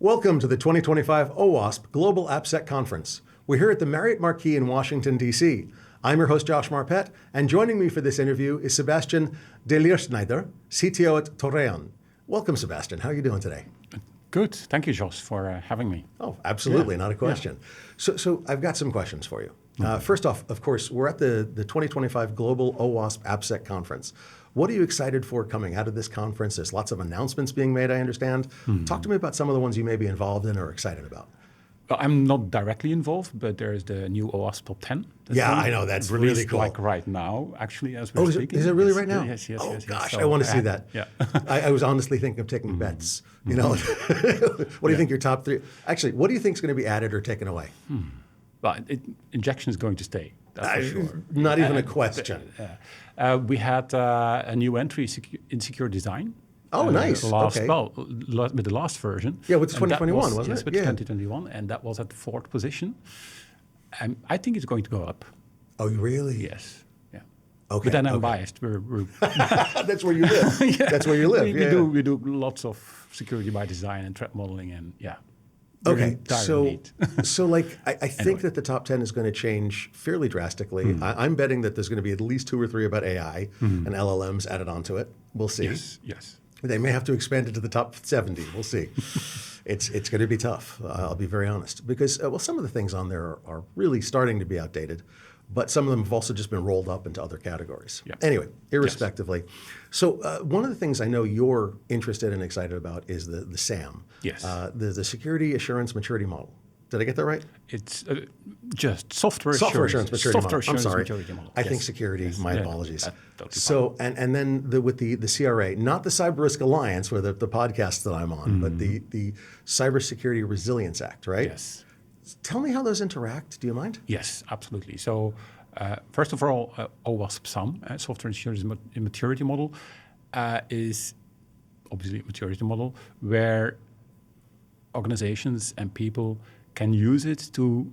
Welcome to the 2025 OWASP Global AppSec Conference. We're here at the Marriott Marquis in Washington, D.C. I'm your host, Josh Marpet, and joining me for this interview is Sebastien Deleersnyder, CTO at Torean. Welcome, Sebastien. How are you doing today? Good. Thank you, Josh, for having me. Oh, absolutely. Not a question. Yeah. So I've got some questions for you. First off, of course, we're at the 2025 Global OWASP AppSec Conference. What are you excited for coming out of this conference? There's lots of announcements being made, I understand. Talk to me about some of the ones you may be involved in or excited about. Well, I'm not directly involved, but there's the new OWASP Top 10. Yeah, I know. That's really cool. Like right now, actually, as we're speaking. Is it really right now? Yes. Oh, gosh, So, I want to see that. Yeah. I was honestly thinking of taking bets. You know, what do you think your top three? Actually, what do you think is going to be added or taken away? Well, injection is going to stay. That's for sure. Not even a question. We had a new entry in secure design. Oh, nice. Okay. Well, with the last version. Yeah, with 2021, wasn't it? Yes, with 2021, and that was at the 4th position. I think it's going to go up. Oh, really? Yes. Yeah. Okay. But then I'm biased. We're That's where you live. Yeah. That's where you live. We do lots of security by design and threat modeling, and yeah. Okay, so like I think that the top 10 is going to change fairly drastically. I'm betting that there's going to be at least 2 or 3 about AI and LLMs added onto it. We'll see. Yes. They may have to expand it to the top 70. We'll see. It's going to be tough. I'll be very honest because some of the things on there are really starting to be outdated, but some of them have also just been rolled up into other categories. Yeah. Anyway, irrespectively. Yes. So one of the things I know you're interested and excited about is the SAMM. Yes. The Security Assurance Maturity Model. Did I get that right? It's just software assurance maturity model. I'm sorry. Maturity model. I think security. My apologies. Totally so and then with the CRA, not the Cyber Risk Alliance, where the podcast that I'm on, but the Cybersecurity Resilience Act, right? Yes. Tell me how those interact. Do you mind? Yes, absolutely. So first of all, OWASP SAMM, Software Assurance Maturity Model, is obviously a maturity model where organizations and people can use it to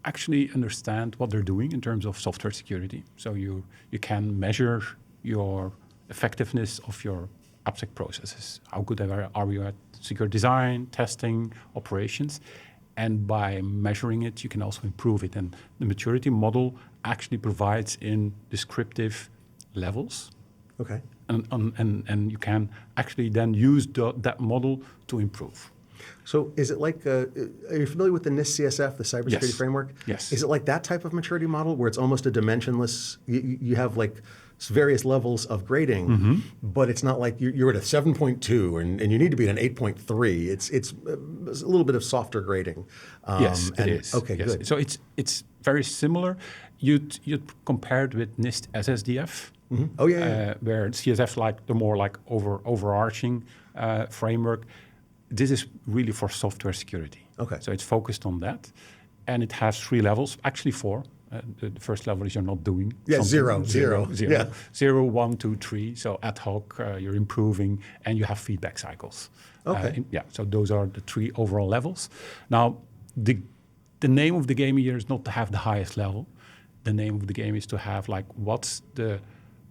actually understand what they're doing in terms of software security. So you can measure your effectiveness of your AppSec processes. How good are you at secure design, testing, operations? And by measuring it, you can also improve it. And the maturity model actually provides in descriptive levels. Okay. And you can actually then use that model to improve. So is it like, are you familiar with the NIST CSF, the cybersecurity framework? Yes. Is it like that type of maturity model where it's almost a dimensionless, you have like various levels of grading, but it's not like you're at a 7.2 and you need to be at an 8.3. It's a little bit of softer grading. Yes, it is. Okay, yes. good. So it's very similar. You'd compare it with NIST SSDF. Oh, yeah. Where CSF like the more like overarching framework. This is really for software security. Okay. So it's focused on that. And it has 3 levels, actually 4. The first level is you're not doing something. Zero. Yeah. 0, 1, 2, 3. So ad hoc, you're improving, and you have feedback cycles. Okay. So those are the 3 overall levels. Now, the name of the game here is not to have the highest level. The name of the game is to have like what's the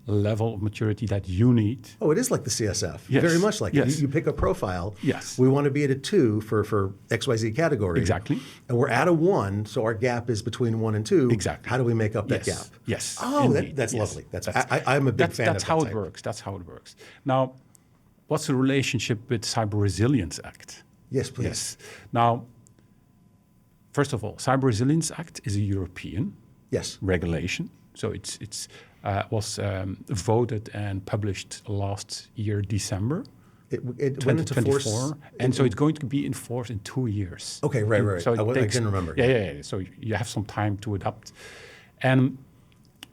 level of maturity that you need. Oh, it is like the CSF. Yes. Very much like yes. it. You pick a profile. Yes. We want to be at a 2 for XYZ category. Exactly. And we're at a 1, so our gap is between 1 and 2. Exactly. How do we make up that gap? Yes. Oh, that's lovely. I'm a big fan of that. That's how it works. That's how it works. Now, what's the relationship with Cyber Resilience Act? Yes, please. Yes. Now, first of all, Cyber Resilience Act is a European regulation. So it was voted and published last year, December. It went into force, and so it's going to be in force in 2 years. Okay, right. So I didn't remember. Yeah. So you have some time to adapt. And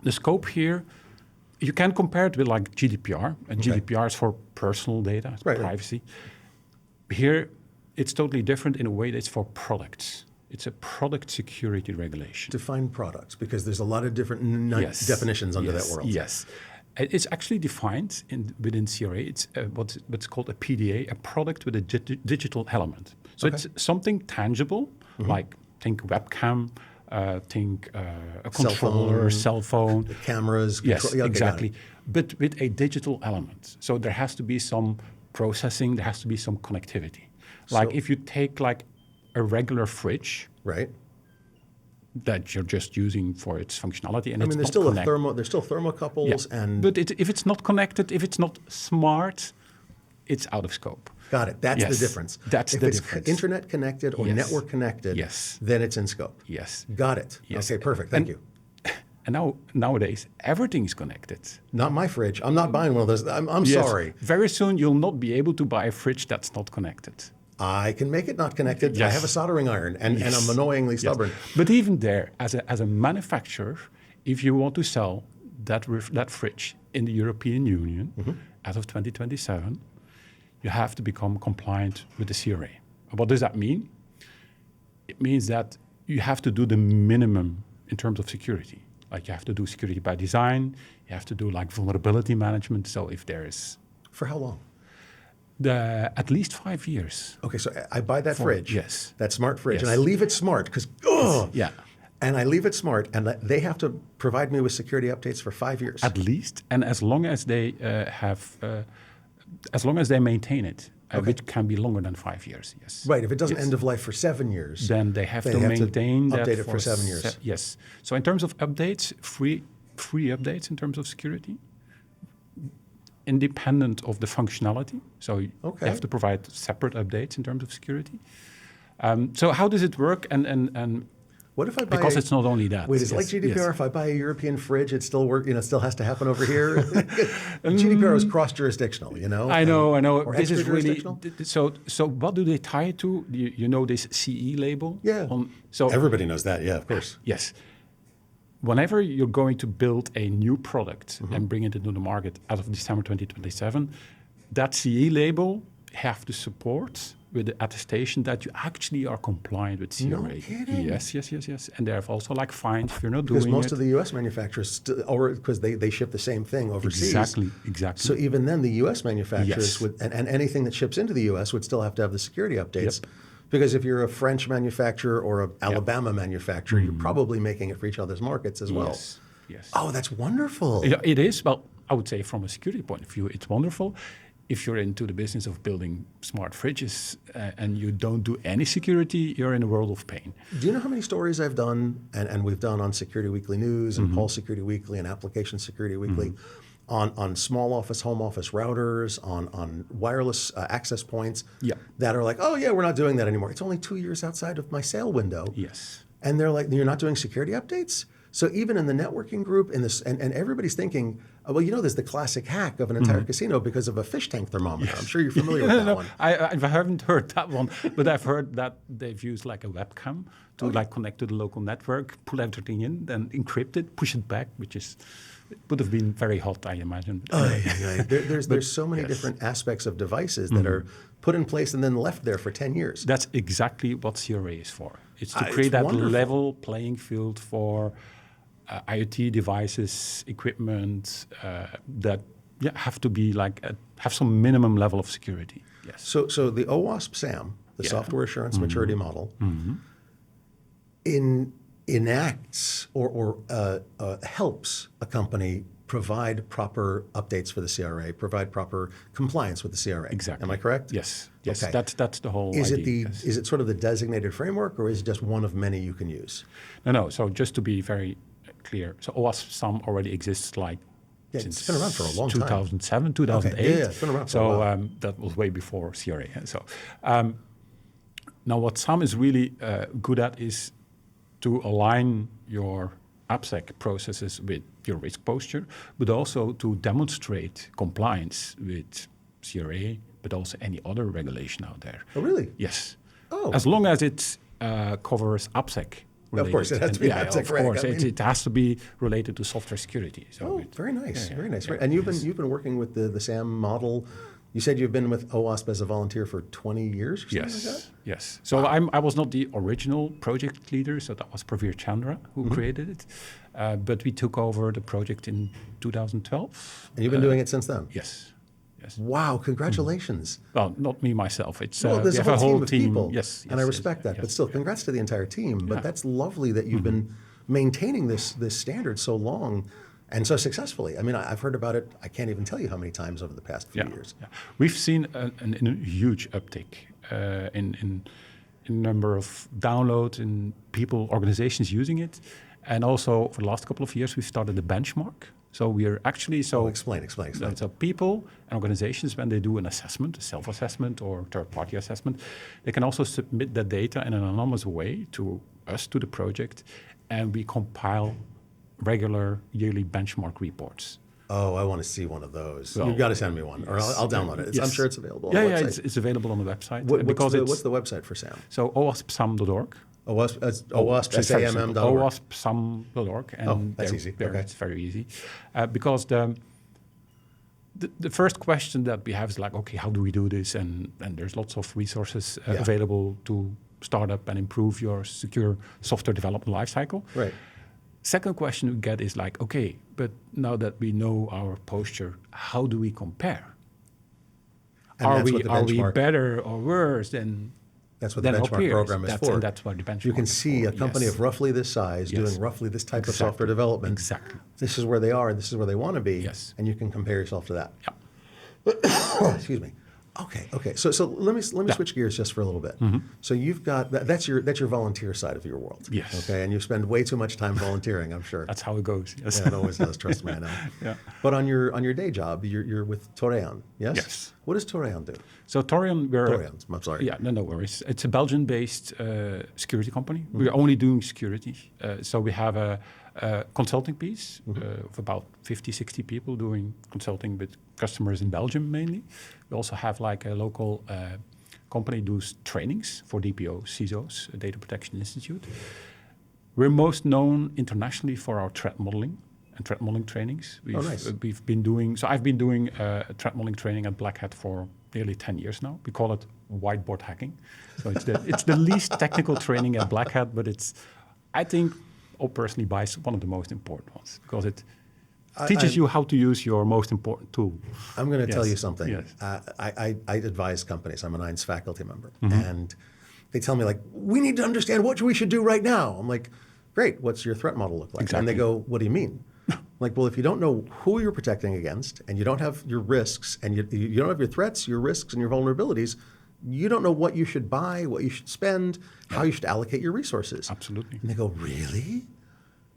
the scope here, you can compare it with like GDPR. And GDPR is for personal data, it's privacy. Here, it's totally different in a way that it's for products. It's a product security regulation. Define products, because there's a lot of different definitions under that world. Yes. It's actually defined within CRA. It's what's called a PDA, a product with a digital element. So it's something tangible, like think webcam, think a controller, cell phone. The cameras. Yes, exactly. But with a digital element. So there has to be some processing, there has to be some connectivity. Like So- if you take like a regular fridge Right. that you're just using for its functionality, and I it's mean, there's not still connected. there's still thermocouples and But if it's not connected, if it's not smart, it's out of scope. got it. That's the Yes, difference. that's if the it's difference. internet connected or Yes. network connected, Yes. then it's in scope. Yes. Got it. Yes. Okay, perfect. Thank you. And nowadays, everything is connected. Not my fridge. I'm not buying one of those. I'm Yes. sorry. Very soon, you'll not be able to buy a fridge that's not connected. I can make it not connected. I Yes. have a soldering iron, and I'm annoyingly Yes. stubborn. But even there, as a manufacturer, if you want to sell that fridge in the European Union as of 2027, you have to become compliant with the CRA. What does that mean? It means that you have to do the minimum in terms of security. Like you have to do security by design, you have to do like vulnerability management. So if there is For how long? at least 5 years. Okay, so I buy that fridge, yes. that smart fridge, Yes. and I leave it smart because, Yeah. and I leave it smart, and they have to provide me with security updates for 5 years. At least, and as long as they as long as they maintain it, which can be longer than 5 years. Yes. Right, if it doesn't Yes. end of life for 7 years, Then they have to maintain that update it for 7 years. Yes. So in terms of updates, free updates in terms of security, independent of the functionality. So you have to provide separate updates in terms of security. So how does it work? And What if I buy? because it's not only that. Wait, is it like GDPR? If I buy a European fridge, it still it still has to happen over here. GDPR is cross-jurisdictional, you know. I know. Or This is really extra-jurisdictional? so. What do they tie it to? You know this CE label. Yeah. So Everybody knows that. Yeah, of course. yes, whenever you're going to build a new product and bring it into the market as of December 2027, that CE label have to support with the attestation that you actually are compliant with CRA. No kidding. Yes. And they have also like fines if you're not doing Because most it. of the U.S. manufacturers, or because they ship the same thing overseas. Exactly. So even then, the U.S. manufacturers Yes. would, and anything that ships into the U.S. would still have to have the security updates. Yep. Because if you're a French manufacturer or an Alabama manufacturer, you're probably making it for each other's markets as well. Yes. Oh, that's wonderful. It is. Well, I would say from a security point of view, it's wonderful. If you're into the business of building smart fridges and you don't do any security, you're in a world of pain. Do you know how many stories I've done, and we've done on Security Weekly News and Pulse Security Weekly and Application Security Weekly, on small office, home office routers, on wireless access points that are like, oh yeah, we're not doing that anymore. It's only 2 years outside of my sale window. Yes. And they're like, you're not doing security updates? So even in the networking group, in this, and everybody's thinking, well, you know, there's the classic hack of an entire casino because of a fish tank thermometer. I'm sure you're familiar with that one. I haven't heard that one, but I've heard that they've used like a webcam to like connect to the local network, pull everything in, then encrypt it, push it back, which would have been very hot, I imagine. There's so many different aspects of devices that are put in place and then left there for 10 years. That's exactly what CRA is for. It's to create it's that wonderful. level playing field for IoT devices, equipment that have to be like have some minimum level of security. Yes. So the OWASP SAMM, the Software Assurance Maturity Model, enacts or helps a company provide proper updates for the CRA, provide proper compliance with the CRA. Exactly. Am I correct? Yes. Okay. That's the whole Is idea. it sort of the designated framework, or is it just one of many you can use? No. So just to be very clear, so OWASP SAMM already exists like since it's been around for a long time. 2007, 2008. Okay. Yeah, it's been around for a while. That was way before CRA. So now what SAMM is really good at is to align your AppSec processes with your risk posture, but also to demonstrate compliance with CRA, but also any other regulation out there. Oh, really? Yes. Oh. As long as it covers AppSec. Of course, it has to be AppSec, Of right? course, I mean- it has to be related to software security. So Oh, very nice, very nice. yeah, And you've been working with the SAM model. You said you've been with OWASP as a volunteer for 20 years or something like that? Yes. So I was not the original project leader, so that was Pravir Chandra who created it. But we took over the project in 2012. And you've been doing it since then? Yes. Wow, congratulations. Well, not me myself. It's Well, there's we a have whole team of people. Yes. And I respect that. But still, congrats to the entire team. But that's lovely that you've been maintaining this standard so long. And so successfully. I mean, I've heard about it, I can't even tell you how many times over the past few years. Yeah. We've seen a huge uptick in number of downloads, in people, organizations using it. And also, for the last couple of years, we've started a benchmark. So we are actually... Explain. So people and organizations, when they do an assessment, a self-assessment or third-party assessment, they can also submit that data in an anonymous way to us, to the project, and we compile regular yearly benchmark reports. Oh, I want to see one of those. Well, You've got to send me one, or I'll download it. I'm sure it's available on the website. It's available on the website. What's the website for SAMM? So OWASPSAMM.org. OWASP, SAMM.org. OWASPSAMM.org. And that's easy. Okay. It's very easy. Because the first question that we have is like, okay, how do we do this? And there's lots of resources available to start up and improve your secure software development lifecycle. Right. Second question we get is like, okay, but now that we know our posture, how do we compare? And are we better or worse than... That's what the benchmark program is for. And that's what the benchmark You can see a company of roughly this size doing roughly this type of software development. Exactly. This is where they are, and this is where they want to be. Yes. And you can compare yourself to that. Yeah. Excuse me. Okay. So let me switch gears just for a little bit. Mm-hmm. So you've got that's your volunteer side of your world. Yes. Okay, and you spend way too much time volunteering, I'm sure. That's how it goes. Yes. Yeah, it always does. Trust me, I know. Yeah. But on your day job, you're with Torean. Yes. Yes. What does Torean do? So Torean, I'm sorry. Yeah, no worries. It's a Belgian-based security company. Mm-hmm. We're only doing security. So we have a consulting piece of about 50, 60 people doing consulting with customers in Belgium mainly. We also have like a local company does trainings for DPO, CISOs, Data Protection Institute. We're most known internationally for our threat modeling and threat modeling trainings. We've been doing, so I've been doing threat modeling training at Black Hat for nearly 10 years now. We call it whiteboard hacking. So it's the least technical training at Black Hat, but it's, I think, personally buys one of the most important ones because it teaches you how to use your most important tool. I'm going to tell you something. Yes. I advise companies. I'm a NINES faculty member. And they tell me, like, we need to understand what we should do right now. I'm like, great, what's your threat model look like? Exactly. And they go, what do you mean? Like, well, if you don't know who you're protecting against and you don't have your risks and you don't have your threats, your risks, and your vulnerabilities, you don't know what you should buy, what you should spend, how you should allocate your resources. Absolutely. And they go, really?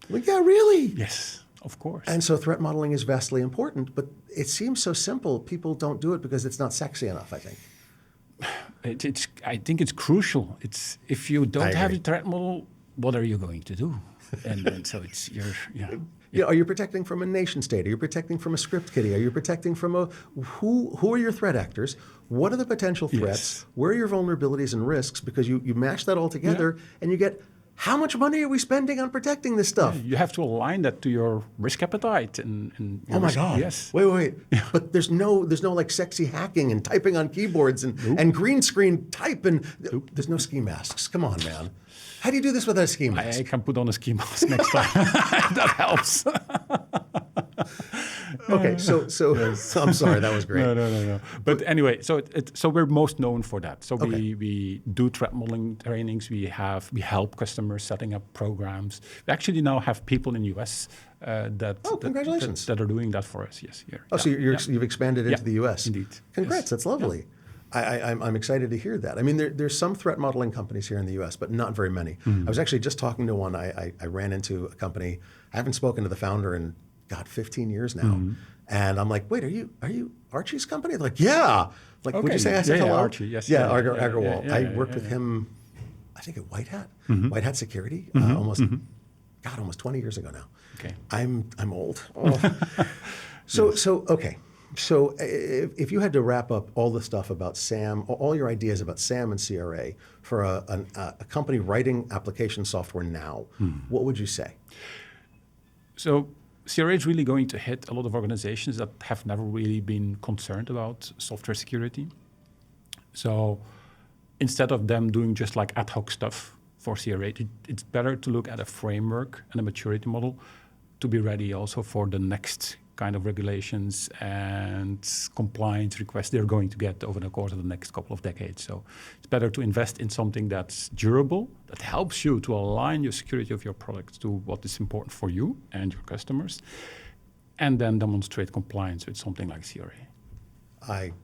Like, yeah, really? Yes, of course. And so threat modeling is vastly important, but it seems so simple. People don't do it because it's not sexy enough, I think. I think it's crucial. It's if you don't have a threat model, what are you going to do? And so it's Yeah, are you protecting from a nation state? Are you protecting from a script kiddie? Are you protecting from who are your threat actors? What are the potential threats? Yes. Where are your vulnerabilities and risks? Because you match that all together and you get, how much money are we spending on protecting this stuff? Yeah, you have to align that to your risk appetite and oh my God. Yes. Wait. Yeah. But there's no like sexy hacking and typing on keyboards and green screen type and there's no ski masks. Come on, man. How do you do this without a ski mask? I can put on a ski mask next time. That helps. Okay, so yes. I'm sorry, that was great. No. But anyway, so we're most known for that. So we do threat modeling trainings. We help customers setting up programs. We actually now have people in the US congratulations. that are doing that for us. Yes. Here. So you've expanded into the US. Indeed. Congrats, yes. That's lovely. Yeah. I'm excited to hear that. I mean, there's some threat modeling companies here in the U.S., but not very many. Mm-hmm. I was actually just talking to one. I ran into a company. I haven't spoken to the founder in, 15 years now. Mm-hmm. And I'm like, wait, are you Archie's company? They're like, yeah. Like, would you say I said hello? Archie, yes. Yeah, Agarwal. I worked with him, I think at White Hat, White Hat Security, almost 20 years ago now. Okay. I'm old. Oh. Okay. So if you had to wrap up all the stuff about SAMM, all your ideas about SAMM and CRA for a company writing application software now, what would you say? So CRA is really going to hit a lot of organizations that have never really been concerned about software security. So instead of them doing just like ad hoc stuff for CRA, it's better to look at a framework and a maturity model to be ready also for the next kind of regulations and compliance requests they're going to get over the course of the next couple of decades. So it's better to invest in something that's durable, that helps you to align your security of your products to what is important for you and your customers, and then demonstrate compliance with something like CRA.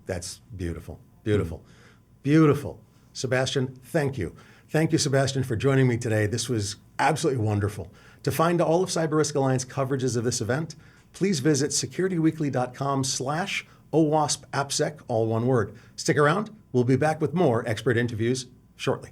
That's beautiful, beautiful, beautiful. Sebastien, thank you. Thank you, Sebastien, for joining me today. This was absolutely wonderful. To find all of Cyber Risk Alliance coverages of this event, please visit securityweekly.com/OWASP AppSec, all one word. Stick around. We'll be back with more expert interviews shortly.